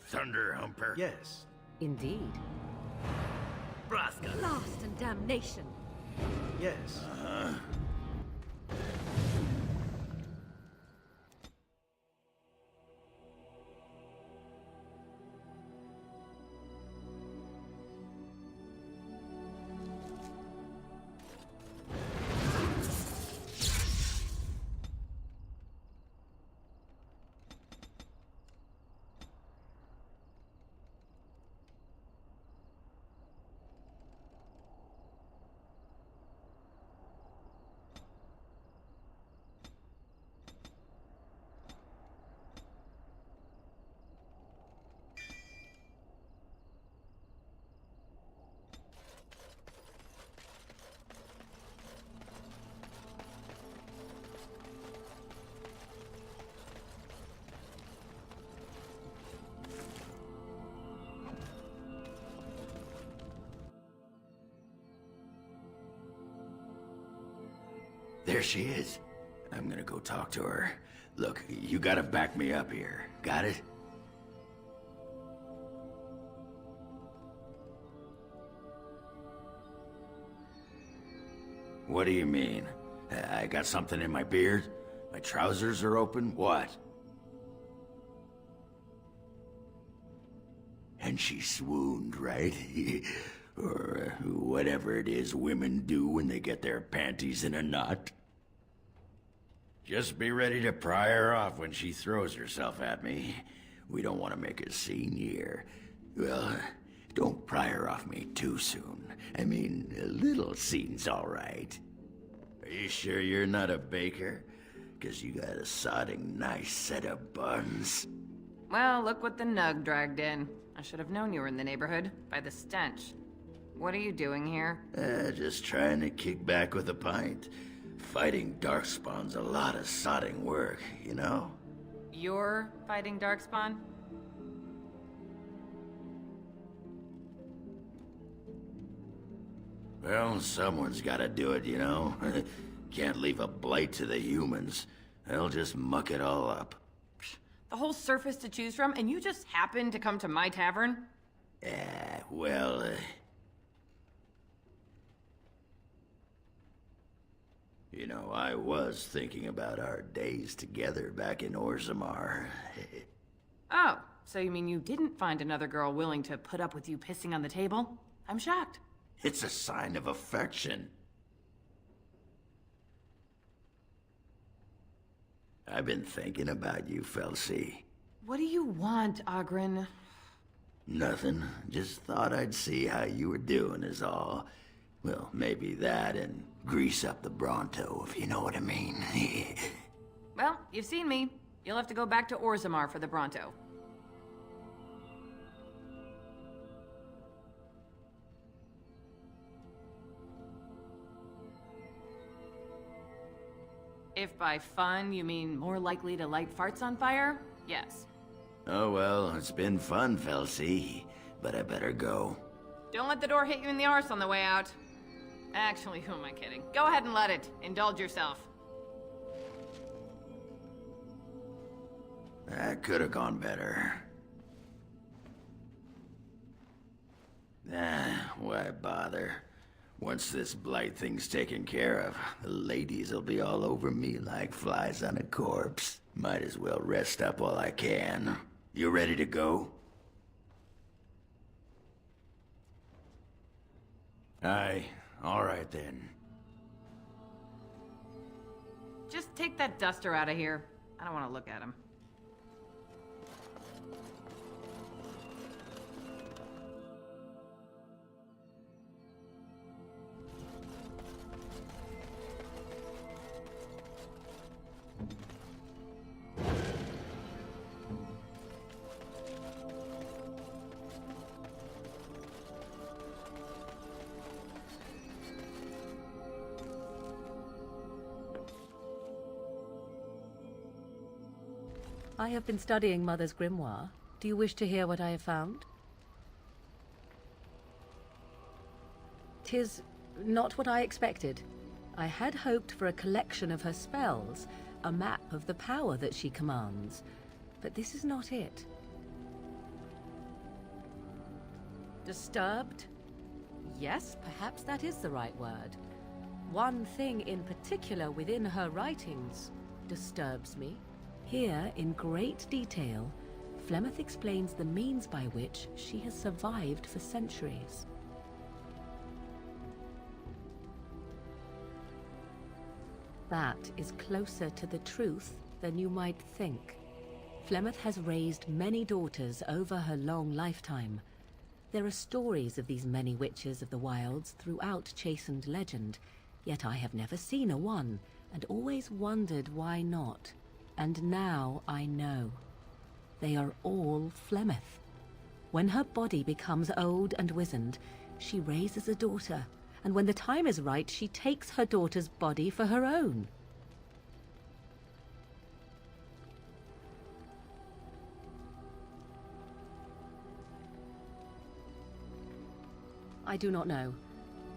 Thunder Humper? Yes. Indeed. Braska? Blast and damnation! Yes. There she is. I'm gonna go talk to her. Look, you gotta back me up here. Got it? What do you mean? I got something in my beard? My trousers are open? What? And she swooned, right? Or whatever it is women do when they get their panties in a knot. Just be ready to pry her off when she throws herself at me. We don't want to make a scene here. Well, don't pry her off me too soon. I mean, a little scene's all right. Are you sure you're not a baker? 'Cause you got a sodding nice set of buns. Well, look what the nug dragged in. I should have known you were in the neighborhood, by the stench. What are you doing here? Just trying to kick back with a pint. Fighting Darkspawn's a lot of sodding work, you know? You're fighting Darkspawn? Well, someone's gotta do it, you know? Can't leave a blight to the humans. They'll just muck it all up. The whole surface to choose from, and you just happened to come to my tavern? Well, you know, I was thinking about our days together back in Orzammar. Oh, so you mean you didn't find another girl willing to put up with you pissing on the table? I'm shocked. It's a sign of affection. I've been thinking about you, Felsi. What do you want, Ogren? Nothing. Just thought I'd see how you were doing is all. Well, maybe that and grease up the Bronto, if you know what I mean. Well, you've seen me. You'll have to go back to Orzammar for the Bronto. If by fun you mean more likely to light farts on fire, yes. Oh well, it's been fun, Felsi, but I better go. Don't let the door hit you in the arse on the way out. Actually, who am I kidding? Go ahead and let it. Indulge yourself. That could have gone better. Why bother? Once this blight thing's taken care of, the ladies will be all over me like flies on a corpse. Might as well rest up while I can. You ready to go? Aye, all right then. Just take that duster out of here. I don't want to look at him. I have been studying Mother's grimoire. Do you wish to hear what I have found? 'Tis not what I expected. I had hoped for a collection of her spells, a map of the power that she commands, but this is not it. Disturbed? Yes, perhaps that is the right word. One thing in particular within her writings disturbs me. Here, in great detail, Flemeth explains the means by which she has survived for centuries. That is closer to the truth than you might think. Flemeth has raised many daughters over her long lifetime. There are stories of these many witches of the wilds throughout chastened legend, yet I have never seen a one, and always wondered why not. And now I know. They are all Flemeth. When her body becomes old and wizened, she raises a daughter, and when the time is right, she takes her daughter's body for her own. I do not know.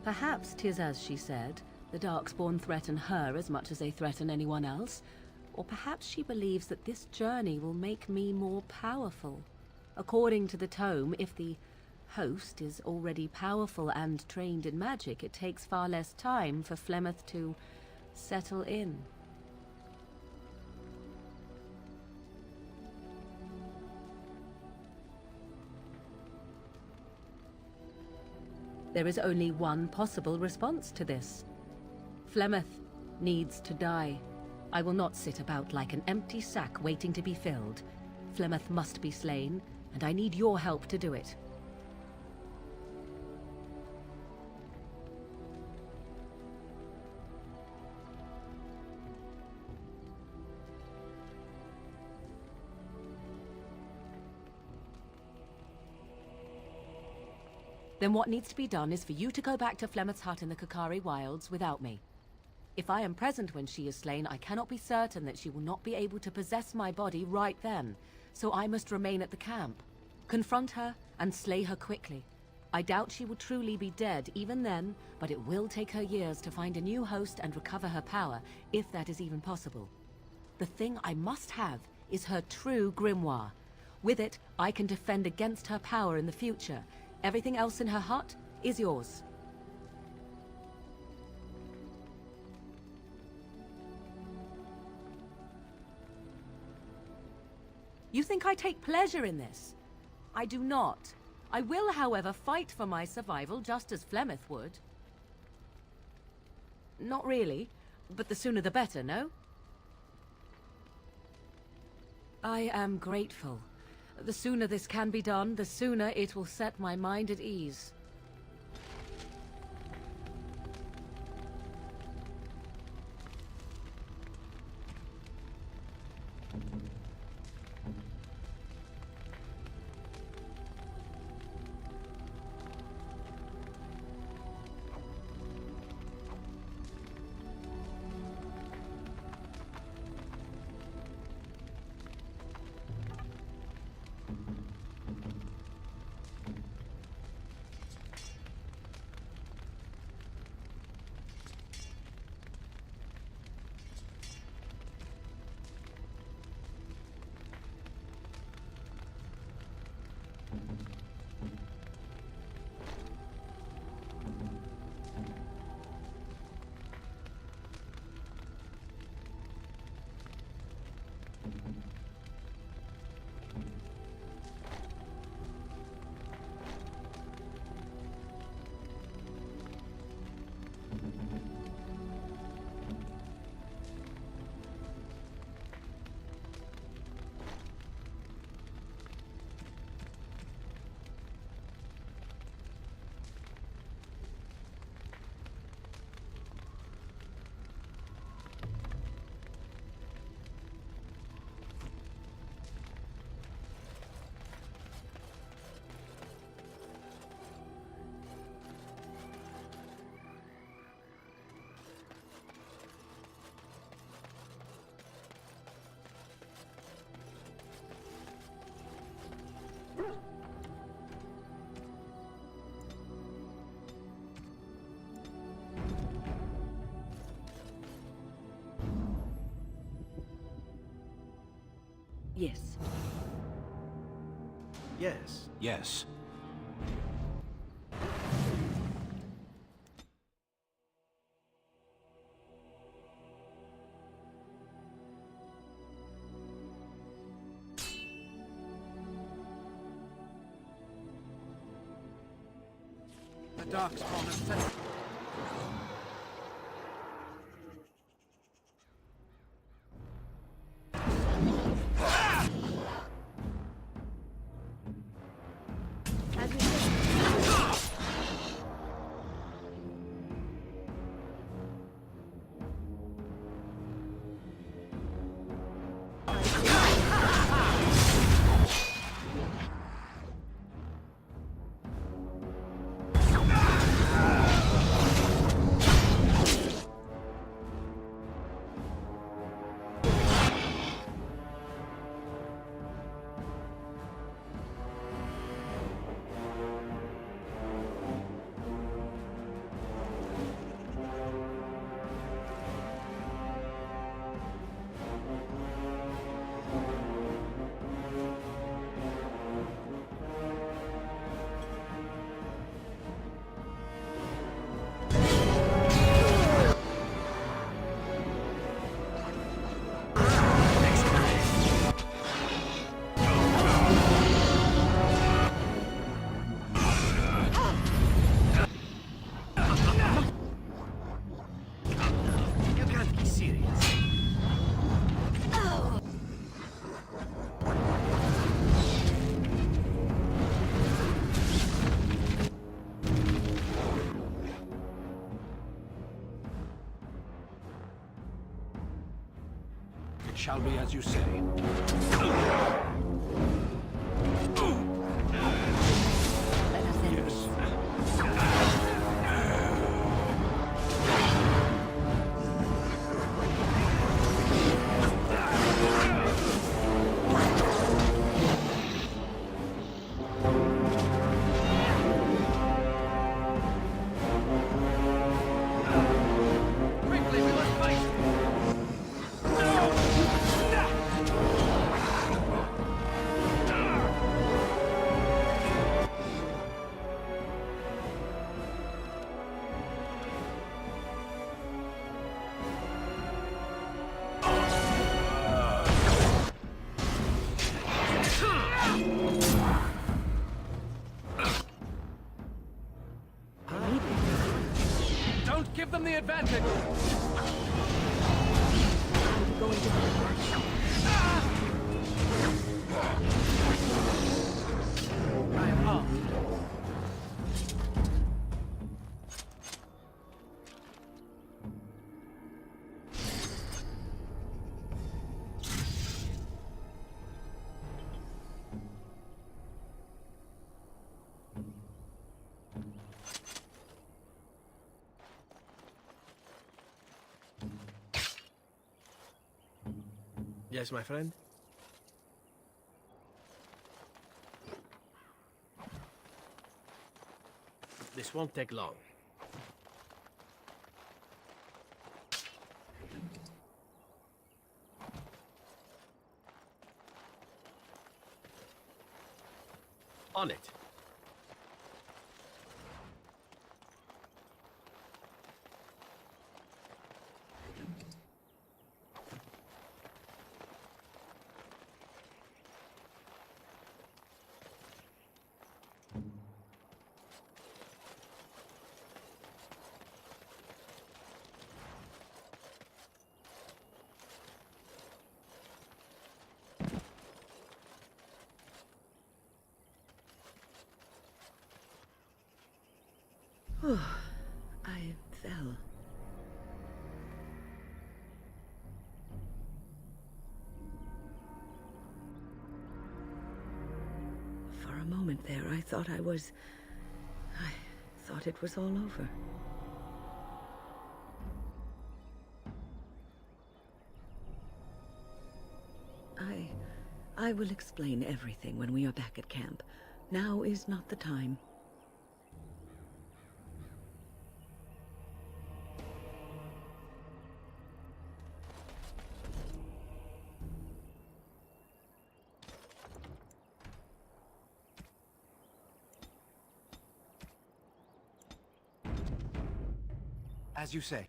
Perhaps 'tis as she said, the Darkspawn threaten her as much as they threaten anyone else. Or perhaps she believes that this journey will make me more powerful. According to the tome, if the host is already powerful and trained in magic, it takes far less time for Flemeth to settle in. There is only one possible response to this. Flemeth needs to die. I will not sit about like an empty sack waiting to be filled. Flemeth must be slain, and I need your help to do it. Then what needs to be done is for you to go back to Flemeth's hut in the Kakari Wilds without me. If I am present when she is slain, I cannot be certain that she will not be able to possess my body right then, so I must remain at the camp. Confront her and slay her quickly. I doubt she will truly be dead even then, but it will take her years to find a new host and recover her power, if that is even possible. The thing I must have is her true grimoire. With it, I can defend against her power in the future. Everything else in her hut is yours. You think I take pleasure in this? I do not. I will, however, fight for my survival just as Flemeth would. Not really, but the sooner the better, no? I am grateful. The sooner this can be done, the sooner it will set my mind at ease. Yes. Yes. The darkspawn has set. It shall be as you say. Don't give them the advantage! I am armed. Yes, my friend? This won't take long. On it. I fell. For a moment there, I thought I thought it was all over. I will explain everything when we are back at camp. Now is not the time. As you say.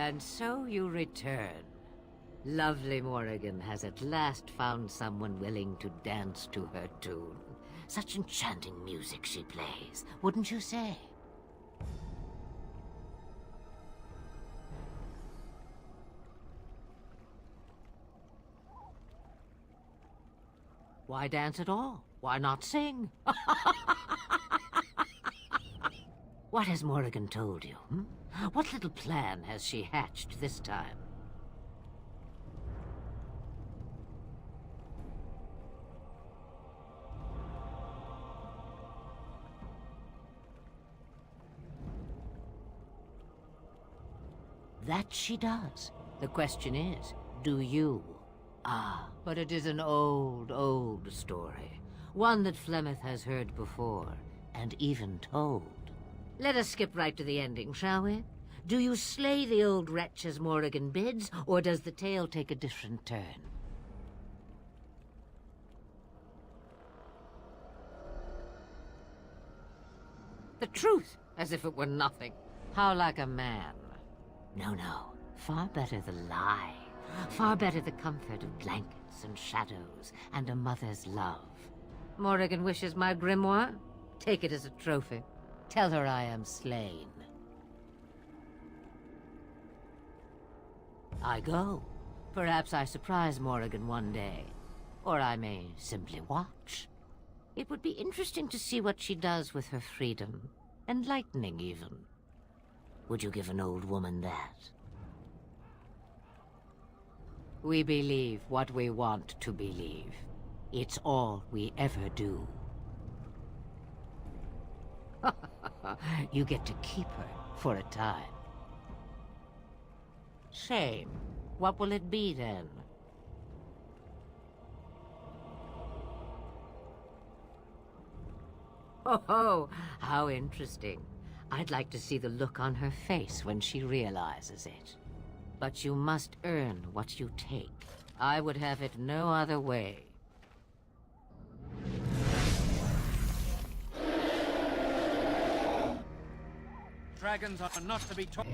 And so you return. Lovely Morrigan has at last found someone willing to dance to her tune. Such enchanting music she plays, wouldn't you say? Why dance at all? Why not sing? What has Morrigan told you? What little plan has she hatched this time? That she does. The question is, do you? Ah, but it is an old, old story. One that Flemeth has heard before, and even told. Let us skip right to the ending, shall we? Do you slay the old wretch as Morrigan bids, or does the tale take a different turn? The truth, as if it were nothing. How like a man. No, no. Far better the lie. Far better the comfort of blankets and shadows and a mother's love. Morrigan wishes my grimoire? Take it as a trophy. Tell her I am slain. I go. Perhaps I surprise Morrigan one day. Or I may simply watch. It would be interesting to see what she does with her freedom. Enlightening, even. Would you give an old woman that? We believe what we want to believe. It's all we ever do. You get to keep her for a time. Shame. What will it be then? Oh, how interesting. I'd like to see the look on her face when she realizes it. But you must earn what you take. I would have it no other way. Dragons are not to be taught.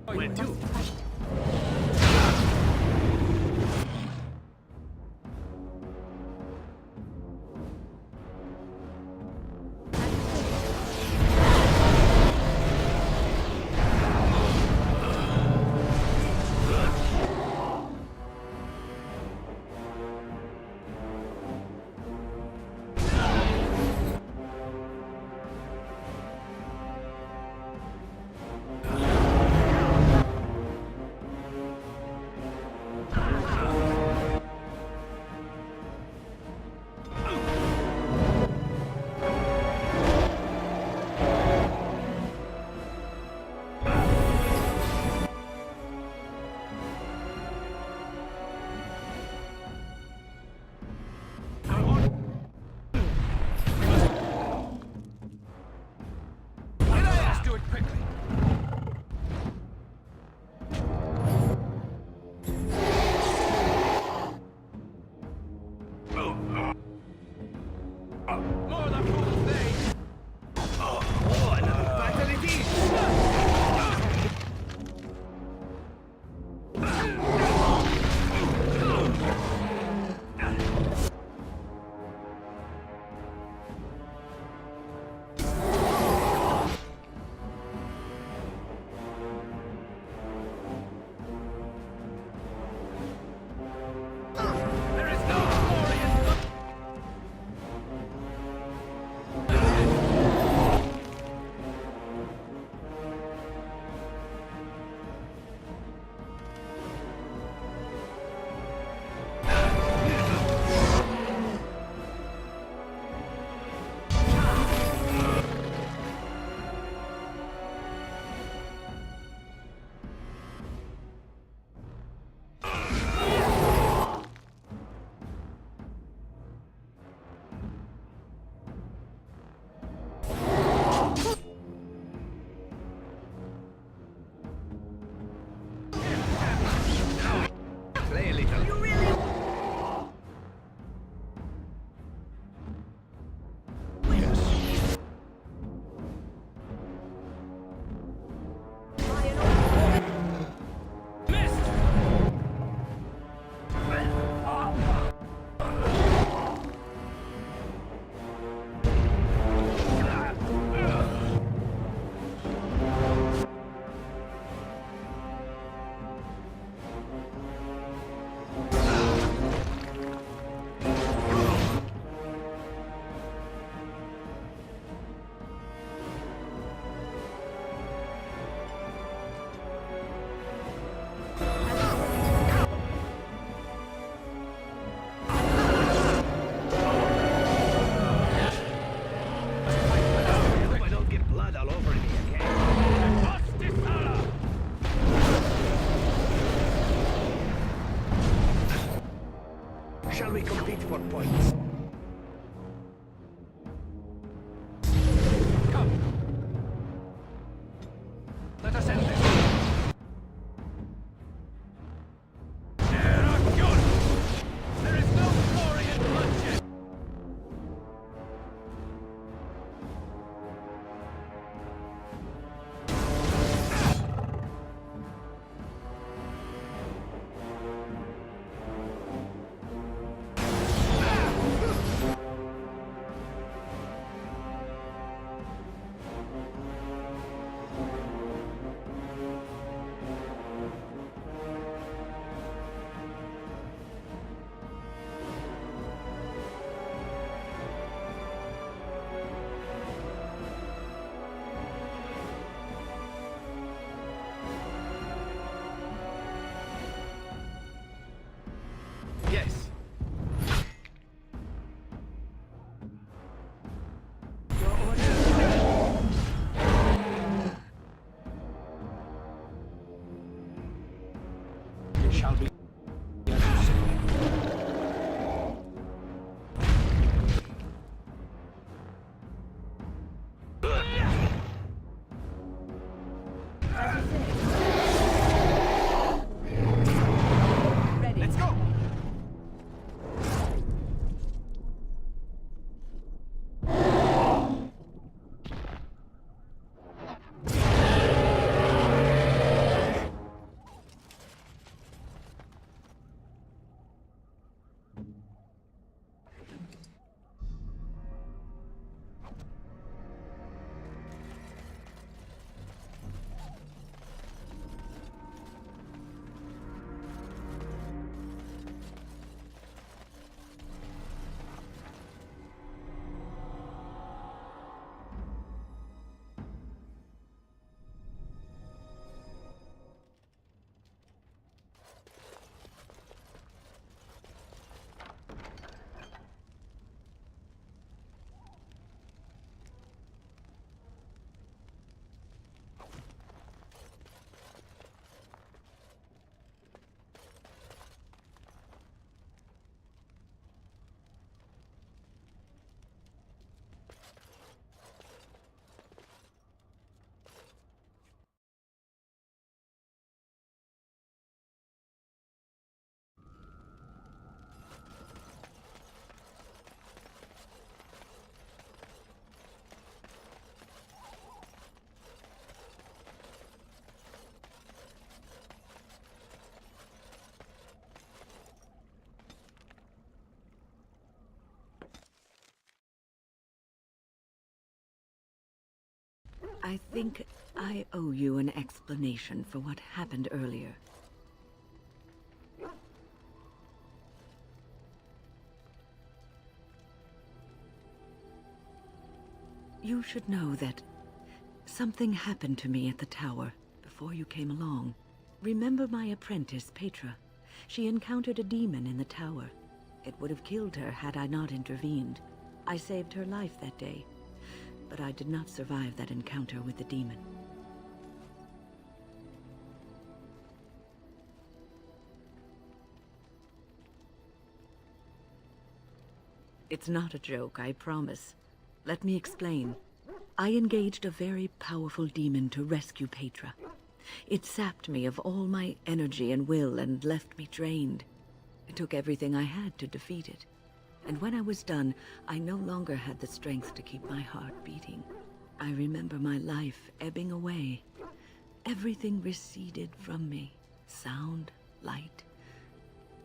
Where to? Shall we compete for points? Come. Let us end this. There is no glory in bloodshed. Yes. It shall be as you say. Ready. Let's go. I think I owe you an explanation for what happened earlier. You should know that something happened to me at the tower before you came along. Remember my apprentice, Petra? She encountered a demon in the tower. It would have killed her had I not intervened. I saved her life that day, but I did not survive that encounter with the demon. It's not a joke, I promise. Let me explain. I engaged a very powerful demon to rescue Petra. It sapped me of all my energy and will and left me drained. It took everything I had to defeat it. And when I was done, I no longer had the strength to keep my heart beating. I remember my life ebbing away. Everything receded from me. Sound, light.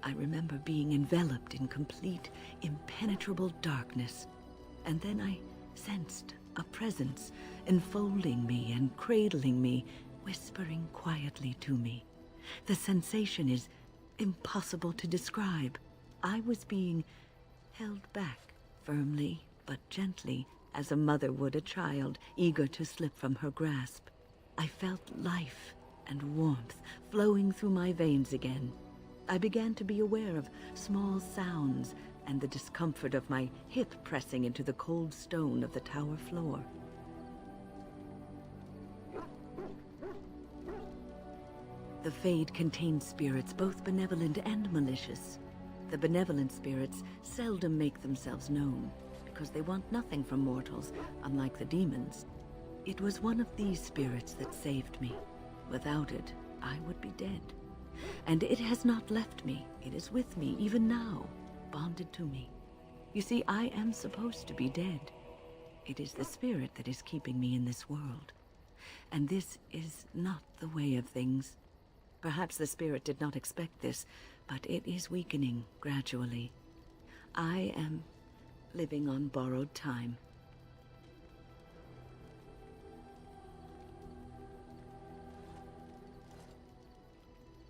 I remember being enveloped in complete, impenetrable darkness. And then I sensed a presence enfolding me and cradling me, whispering quietly to me. The sensation is impossible to describe. I was being held back, firmly but gently, as a mother would a child, eager to slip from her grasp. I felt life and warmth flowing through my veins again. I began to be aware of small sounds and the discomfort of my hip pressing into the cold stone of the tower floor. The Fade contained spirits both benevolent and malicious. The benevolent spirits seldom make themselves known, because they want nothing from mortals, unlike the demons. It was one of these spirits that saved me. Without it, I would be dead. And it has not left me. It is with me, even now, bonded to me. You see, I am supposed to be dead. It is the spirit that is keeping me in this world. And this is not the way of things. Perhaps the spirit did not expect this, but it is weakening gradually. I am living on borrowed time.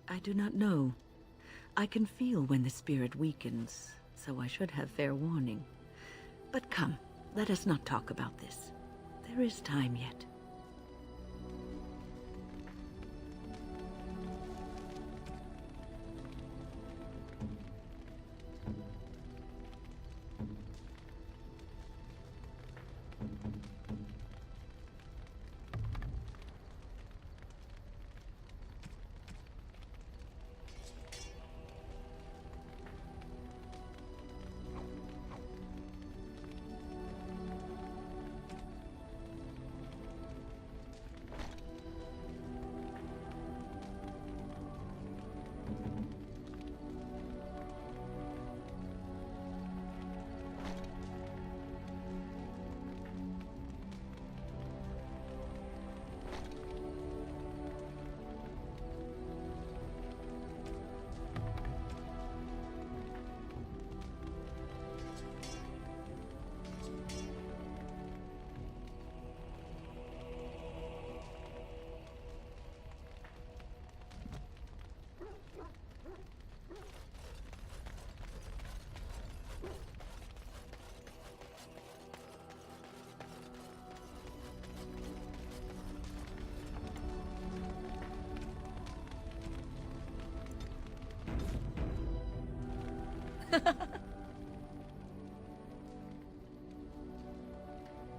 I do not know. I can feel when the spirit weakens, so I should have fair warning. But come, let us not talk about this. There is time yet.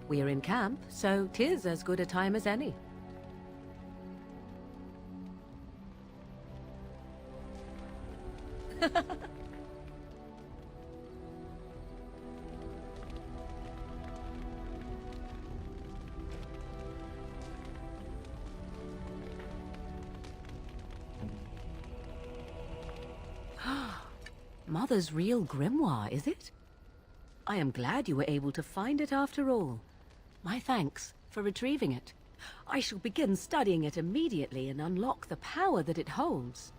We're in camp, so 'tis as good a time as any. Mother's real grimoire, is it? I am glad you were able to find it after all. My thanks for retrieving it. I shall begin studying it immediately and unlock the power that it holds.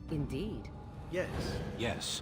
Indeed. Yes. Yes.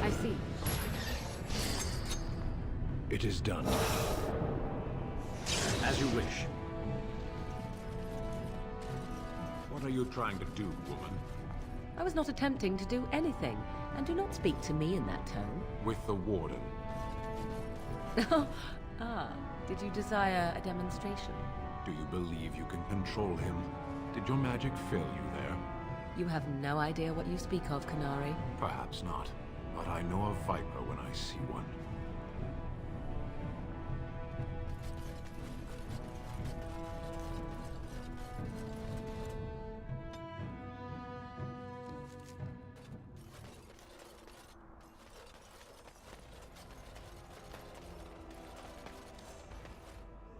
I see. It is done. As you wish. What are you trying to do, woman? I was not attempting to do anything, and do not speak to me in that tone. With the Warden. Ah, did you desire a demonstration? Do you believe you can control him? Did your magic fail you there? You have no idea what you speak of, Canary. Perhaps not, but I know a viper when I see one.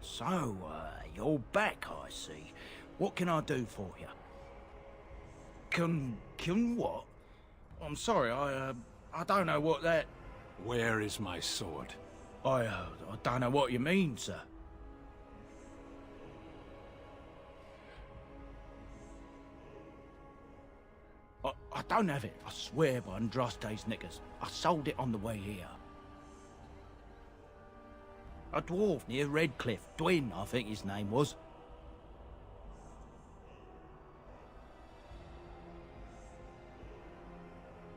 So, you're back, I see. What can I do for you? Can what? I'm sorry, I don't know what that... Where is my sword? I don't know what you mean, sir. I don't have it, I swear by Andraste's knickers. I sold it on the way here. A dwarf near Redcliffe, Dwyn, I think his name was.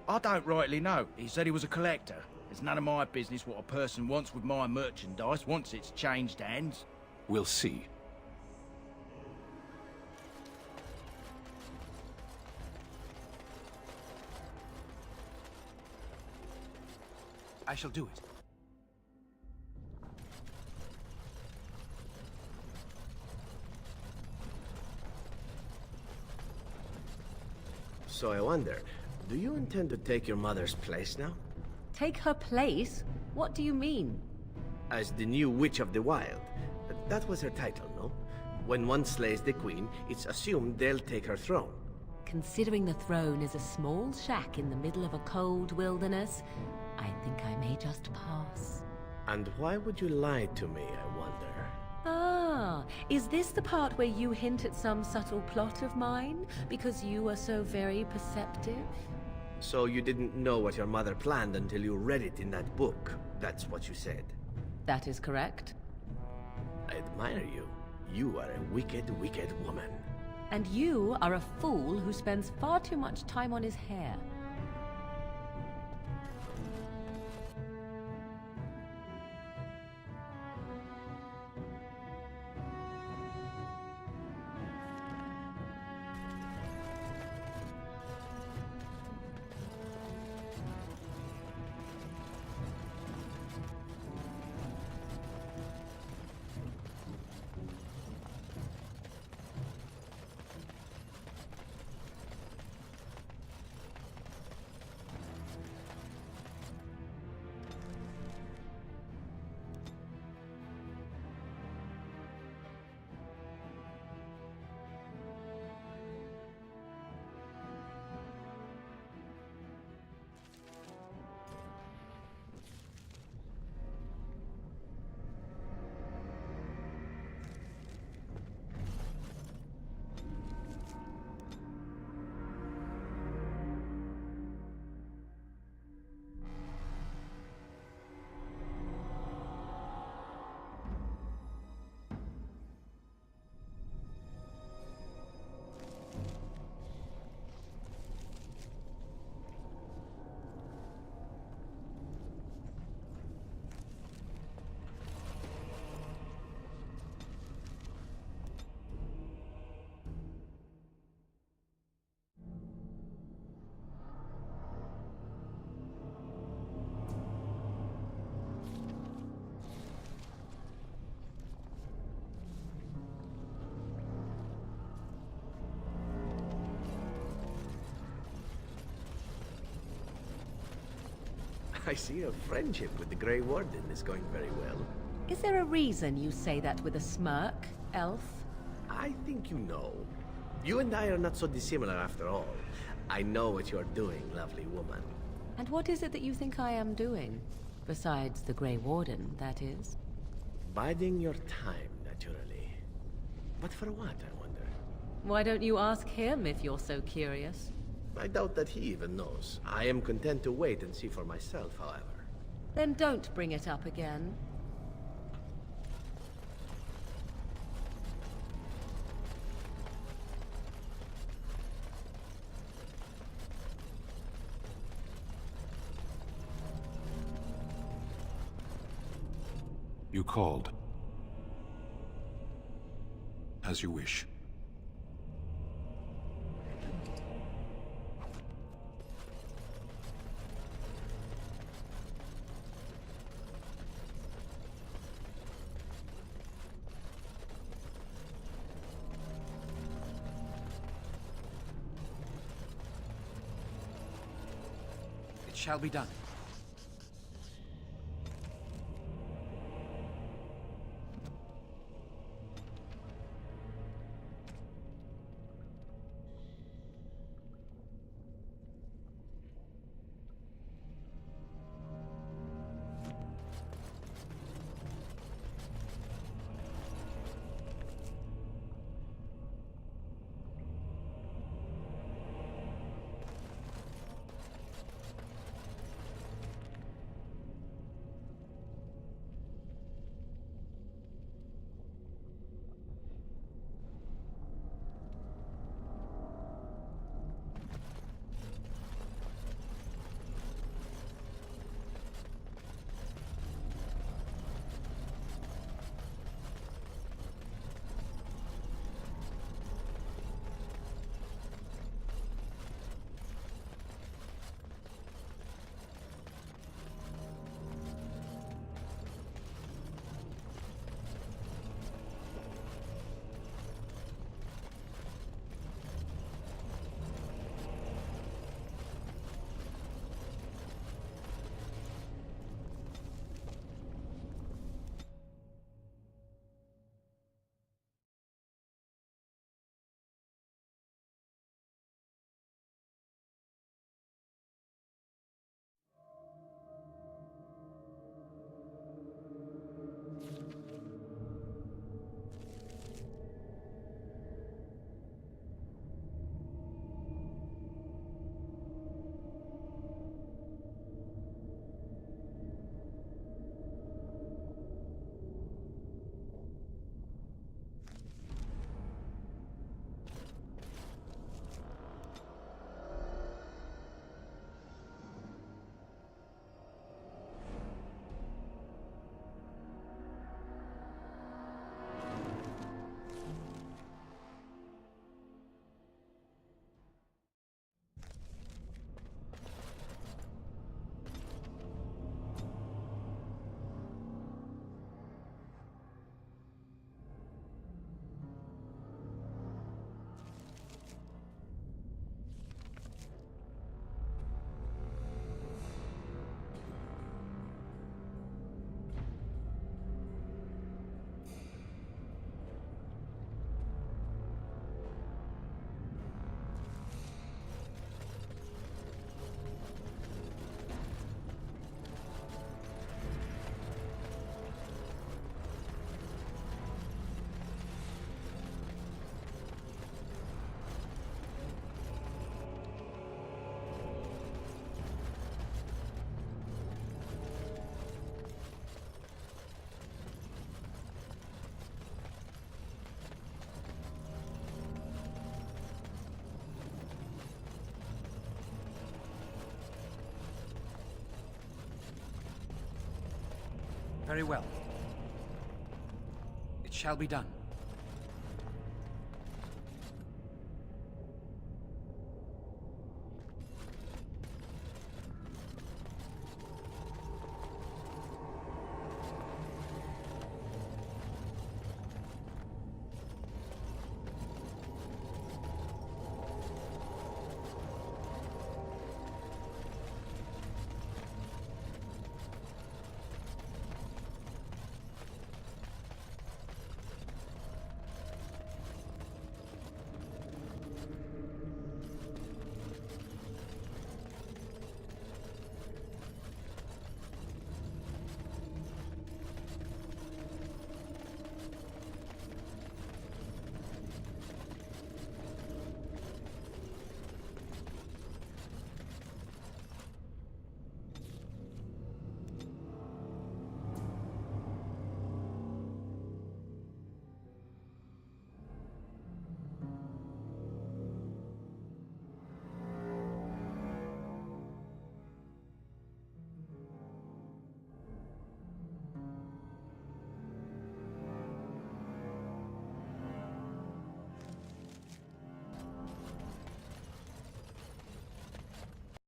I don't rightly know. He said he was a collector. It's none of my business what a person wants with my merchandise once it's changed hands. We'll see. I shall do it. So I wonder, do you intend to take your mother's place now? Take her place? What do you mean? As the new Witch of the Wild. That was her title, no? When one slays the queen, it's assumed they'll take her throne. Considering the throne is a small shack in the middle of a cold wilderness, I think I may just pass. And why would you lie to me, I wonder? Ah, is this the part where you hint at some subtle plot of mine? Because you are so very perceptive? So you didn't know what your mother planned until you read it in that book. That's what you said. That is correct. I admire you. You are a wicked, wicked woman. And you are a fool who spends far too much time on his hair. I see your friendship with the Grey Warden is going very well. Is there a reason you say that with a smirk, elf? I think you know. You and I are not so dissimilar after all. I know what you're doing, lovely woman. And what is it that you think I am doing? Besides the Grey Warden, that is. Biding your time, naturally. But for what, I wonder? Why don't you ask him if you're so curious? I doubt that he even knows. I am content to wait and see for myself, however. Then don't bring it up again. You called. As you wish. It shall be done. Very well. It shall be done.